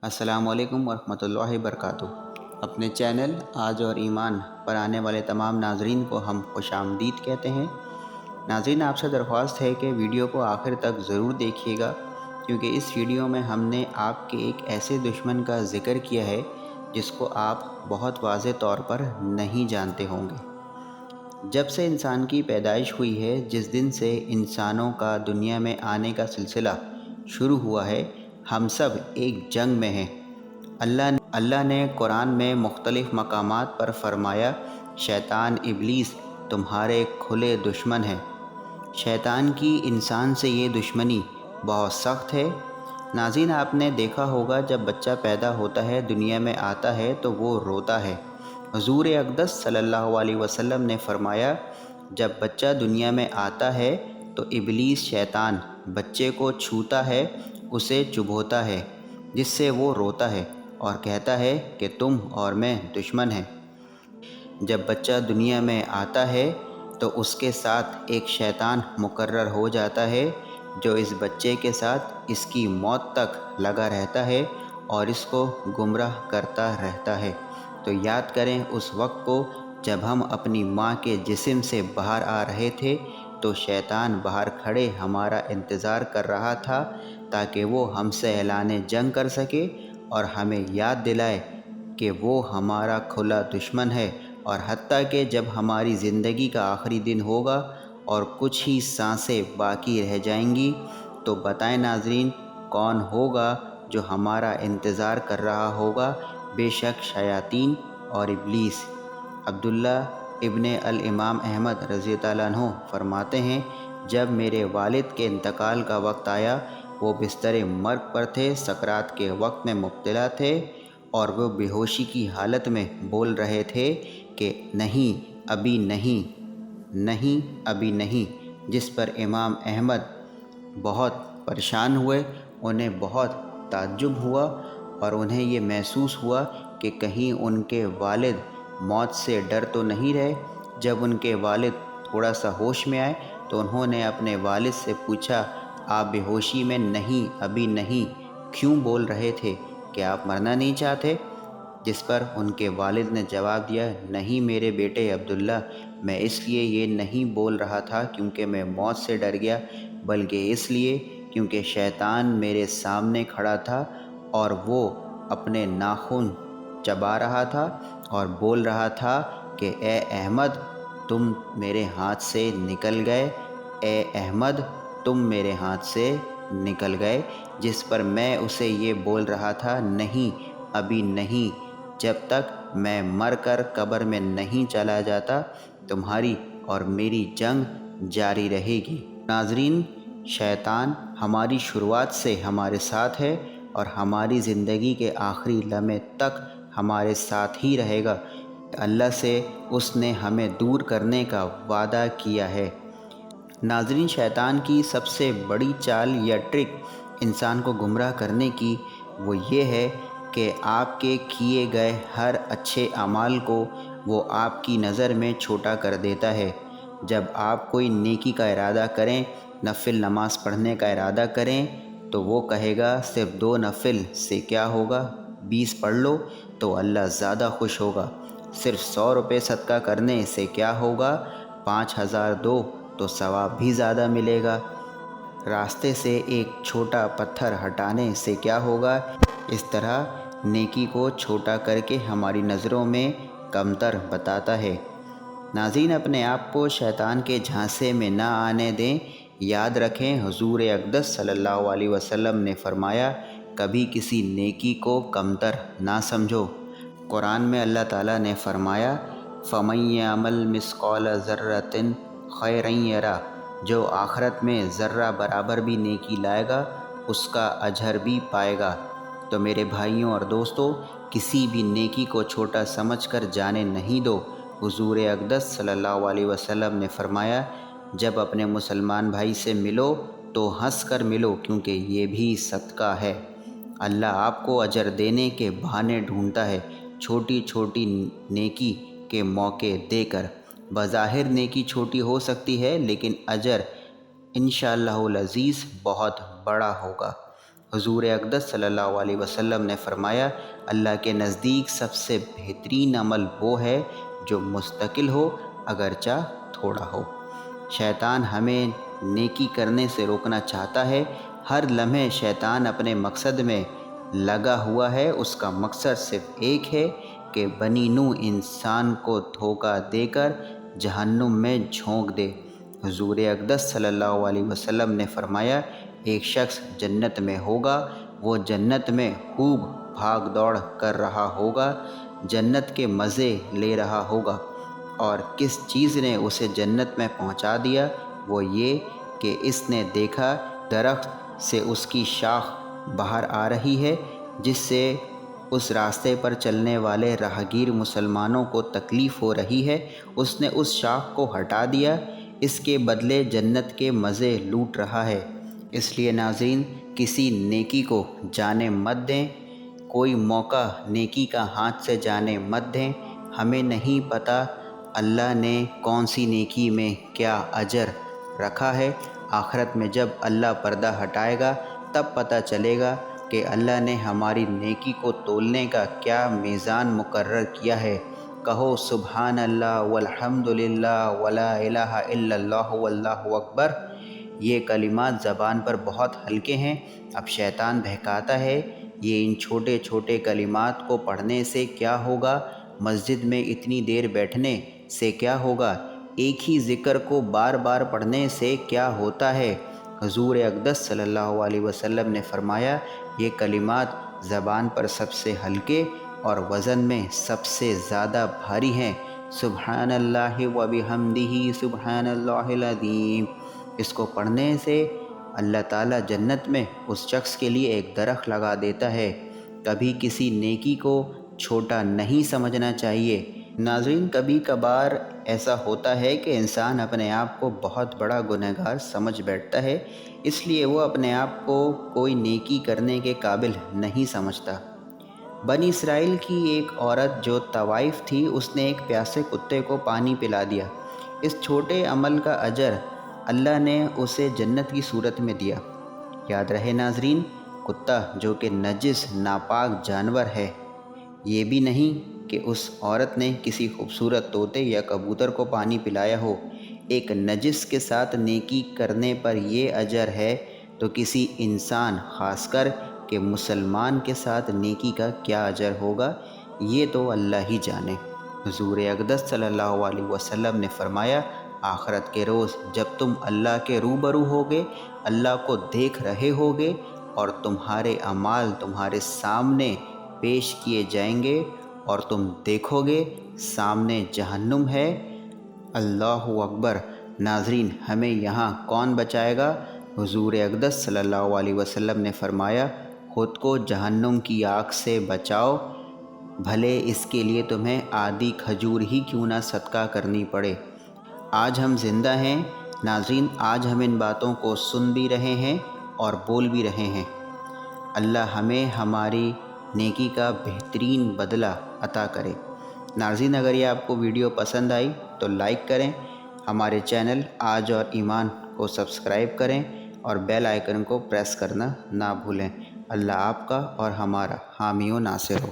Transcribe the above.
السلام علیکم ورحمۃ اللہ وبرکاتہ۔ اپنے چینل آج اور ایمان پر آنے والے تمام ناظرین کو ہم خوش آمدید کہتے ہیں۔ ناظرین، آپ سے درخواست ہے کہ ویڈیو کو آخر تک ضرور دیکھیے گا، کیونکہ اس ویڈیو میں ہم نے آپ کے ایک ایسے دشمن کا ذکر کیا ہے جس کو آپ بہت واضح طور پر نہیں جانتے ہوں گے۔ جب سے انسان کی پیدائش ہوئی ہے، جس دن سے انسانوں کا دنیا میں آنے کا سلسلہ شروع ہوا ہے، ہم سب ایک جنگ میں ہیں۔ اللہ نے قرآن میں مختلف مقامات پر فرمایا، شیطان ابلیس تمہارے کھلے دشمن ہے۔ شیطان کی انسان سے یہ دشمنی بہت سخت ہے۔ ناظرین، آپ نے دیکھا ہوگا جب بچہ پیدا ہوتا ہے، دنیا میں آتا ہے تو وہ روتا ہے۔ حضور اقدس صلی اللہ علیہ وسلم نے فرمایا، جب بچہ دنیا میں آتا ہے تو ابلیس شیطان بچے کو چھوتا ہے، اسے چبھوتا ہے، جس سے وہ روتا ہے اور کہتا ہے کہ تم اور میں دشمن ہیں۔ جب بچہ دنیا میں آتا ہے تو اس کے ساتھ ایک شیطان مقرر ہو جاتا ہے جو اس بچے کے ساتھ اس کی موت تک لگا رہتا ہے اور اس کو گمراہ کرتا رہتا ہے۔ تو یاد کریں اس وقت کو جب ہم اپنی ماں کے جسم سے باہر آ رہے تھے تو شیطان باہر کھڑے ہمارا انتظار کر رہا تھا تاکہ وہ ہم سے اعلان جنگ کر سکے اور ہمیں یاد دلائے کہ وہ ہمارا کھلا دشمن ہے۔ اور حتیٰ کہ جب ہماری زندگی کا آخری دن ہوگا اور کچھ ہی سانسیں باقی رہ جائیں گی تو بتائیں ناظرین، کون ہوگا جو ہمارا انتظار کر رہا ہوگا؟ بے شک شیاطین اور ابلیس۔ عبداللہ ابن الامام احمد رضی اللہ عنہ فرماتے ہیں، جب میرے والد کے انتقال کا وقت آیا، وہ بستر مرگ پر تھے، سکرات کے وقت میں مبتلا تھے اور وہ بے ہوشی کی حالت میں بول رہے تھے کہ نہیں ابھی نہیں، نہیں ابھی نہیں، جس پر امام احمد بہت پریشان ہوئے۔ انہیں بہت تعجب ہوا اور انہیں یہ محسوس ہوا کہ کہیں ان کے والد موت سے ڈر تو نہیں رہے۔ جب ان کے والد تھوڑا سا ہوش میں آئے تو انہوں نے اپنے والد سے پوچھا، آپ بے ہوشی میں نہیں ابھی نہیں کیوں بول رہے تھے؟ کہ آپ مرنا نہیں چاہتے؟ جس پر ان کے والد نے جواب دیا، نہیں میرے بیٹے عبداللہ، میں اس لیے یہ نہیں بول رہا تھا کیونکہ میں موت سے ڈر گیا، بلکہ اس لیے کیونکہ شیطان میرے سامنے کھڑا تھا اور وہ اپنے ناخن چبا رہا تھا اور بول رہا تھا کہ اے احمد تم میرے ہاتھ سے نکل گئے، اے احمد تم میرے ہاتھ سے نکل گئے، جس پر میں اسے یہ بول رہا تھا، نہیں ابھی نہیں، جب تک میں مر کر قبر میں نہیں چلا جاتا تمہاری اور میری جنگ جاری رہے گی۔ ناظرین، شیطان ہماری شروعات سے ہمارے ساتھ ہے اور ہماری زندگی کے آخری لمحے تک ہمارے ساتھ ہی رہے گا۔ اللہ سے اس نے ہمیں دور کرنے کا وعدہ کیا ہے۔ ناظرین، شیطان کی سب سے بڑی چال یا ٹرک انسان کو گمراہ کرنے کی وہ یہ ہے کہ آپ کے کیے گئے ہر اچھے اعمال کو وہ آپ کی نظر میں چھوٹا کر دیتا ہے۔ جب آپ کوئی نیکی کا ارادہ کریں، نفل نماز پڑھنے کا ارادہ کریں تو وہ کہے گا صرف 2 نفل سے کیا ہوگا، 20 پڑھ لو تو اللہ زیادہ خوش ہوگا۔ صرف 100 روپے صدقہ کرنے سے کیا ہوگا، 5000 دو تو ثواب بھی زیادہ ملے گا۔ راستے سے ایک چھوٹا پتھر ہٹانے سے کیا ہوگا۔ اس طرح نیکی کو چھوٹا کر کے ہماری نظروں میں کمتر بتاتا ہے۔ ناظرین، اپنے آپ کو شیطان کے جھانسے میں نہ آنے دیں۔ یاد رکھیں، حضور اقدس صلی اللہ علیہ وسلم نے فرمایا، کبھی کسی نیکی کو کمتر نہ سمجھو۔ قرآن میں اللہ تعالیٰ نے فرمایا، فَمَن يَعْمَلْ مِثْقَالَ ذَرَّةٍ خَيْرًا يَرَهُ، جو آخرت میں ذرہ برابر بھی نیکی لائے گا اس کا اجر بھی پائے گا۔ تو میرے بھائیوں اور دوستو، کسی بھی نیکی کو چھوٹا سمجھ کر جانے نہیں دو۔ حضور اقدس صلی اللہ علیہ وسلم نے فرمایا، جب اپنے مسلمان بھائی سے ملو تو ہنس کر ملو، کیونکہ یہ بھی صدقہ ہے۔ اللہ آپ کو اجر دینے کے بہانے ڈھونڈتا ہے، چھوٹی چھوٹی نیکی کے موقع دے کر۔ بظاہر نیکی چھوٹی ہو سکتی ہے لیکن اجر انشاءاللہ العزیز بہت بڑا ہوگا۔ حضور اقدس صلی اللہ علیہ وسلم نے فرمایا، اللہ کے نزدیک سب سے بہترین عمل وہ ہے جو مستقل ہو اگرچہ تھوڑا ہو۔ شیطان ہمیں نیکی کرنے سے روکنا چاہتا ہے۔ ہر لمحے شیطان اپنے مقصد میں لگا ہوا ہے۔ اس کا مقصد صرف ایک ہے کہ بنی نوح انسان کو دھوکہ دے کر جہنم میں جھونک دے۔ حضور اقدس صلی اللہ علیہ وسلم نے فرمایا، ایک شخص جنت میں ہوگا، وہ جنت میں خوب بھاگ دوڑ کر رہا ہوگا، جنت کے مزے لے رہا ہوگا، اور کس چیز نے اسے جنت میں پہنچا دیا؟ وہ یہ کہ اس نے دیکھا درخت سے اس کی شاخ باہر آ رہی ہے، جس سے اس راستے پر چلنے والے راہگیر مسلمانوں کو تکلیف ہو رہی ہے۔ اس نے اس شاخ کو ہٹا دیا، اس کے بدلے جنت کے مزے لوٹ رہا ہے۔ اس لیے ناظرین، کسی نیکی کو جانے مت دیں، کوئی موقع نیکی کا ہاتھ سے جانے مت دیں۔ ہمیں نہیں پتہ اللہ نے کون سی نیکی میں کیا اجر رکھا ہے۔ آخرت میں جب اللہ پردہ ہٹائے گا تب پتہ چلے گا کہ اللہ نے ہماری نیکی کو تولنے کا کیا میزان مقرر کیا ہے۔ کہو سبحان اللہ والحمد للہ ولا الہ الا اللہ واللہ اکبر۔ یہ کلمات زبان پر بہت ہلکے ہیں، اب شیطان بہکاتا ہے، یہ ان چھوٹے چھوٹے کلمات کو پڑھنے سے کیا ہوگا، مسجد میں اتنی دیر بیٹھنے سے کیا ہوگا، ایک ہی ذکر کو بار بار پڑھنے سے کیا ہوتا ہے۔ حضور اقدس صلی اللہ علیہ وسلم نے فرمایا، یہ کلمات زبان پر سب سے ہلکے اور وزن میں سب سے زیادہ بھاری ہیں۔ سبحان اللہ و بحمدہ سبحان اللہ العظیم۔ اس کو پڑھنے سے اللہ تعالیٰ جنت میں اس شخص کے لیے ایک درخت لگا دیتا ہے۔ کبھی کسی نیکی کو چھوٹا نہیں سمجھنا چاہیے۔ ناظرین، کبھی کبھار ایسا ہوتا ہے کہ انسان اپنے آپ کو بہت بڑا گنہگار سمجھ بیٹھتا ہے، اس لیے وہ اپنے آپ کو کوئی نیکی کرنے کے قابل نہیں سمجھتا۔ بنی اسرائیل کی ایک عورت جو طوائف تھی، اس نے ایک پیاسے کتے کو پانی پلا دیا۔ اس چھوٹے عمل کا اجر اللہ نے اسے جنت کی صورت میں دیا۔ یاد رہے ناظرین، کتا جو کہ نجس ناپاک جانور ہے، یہ بھی نہیں کہ اس عورت نے کسی خوبصورت طوطے یا کبوتر کو پانی پلایا ہو۔ ایک نجس کے ساتھ نیکی کرنے پر یہ اجر ہے تو کسی انسان، خاص کر کہ مسلمان کے ساتھ نیکی کا کیا اجر ہوگا، یہ تو اللہ ہی جانے۔ حضور اقدس صلی اللہ علیہ وسلم نے فرمایا، آخرت کے روز جب تم اللہ کے روبرو ہوگے، اللہ کو دیکھ رہے ہوگے اور تمہارے اعمال تمہارے سامنے پیش کیے جائیں گے اور تم دیکھو گے سامنے جہنم ہے۔ اللہ اکبر۔ ناظرین، ہمیں یہاں کون بچائے گا؟ حضور اقدس صلی اللہ علیہ وسلم نے فرمایا، خود کو جہنم کی آگ سے بچاؤ، بھلے اس کے لیے تمہیں آدھی کھجور ہی کیوں نہ صدقہ کرنی پڑے۔ آج ہم زندہ ہیں ناظرین، آج ہم ان باتوں کو سن بھی رہے ہیں اور بول بھی رہے ہیں۔ اللہ ہمیں ہماری نیکی کا بہترین بدلہ عطا کرے۔ ناظرین، اگر یہ آپ کو ویڈیو پسند آئی تو لائک کریں، ہمارے چینل آج اور ایمان کو سبسکرائب کریں اور بیل آئیکن کو پریس کرنا نہ بھولیں۔ اللہ آپ کا اور ہمارا حامی و ناصر ہو۔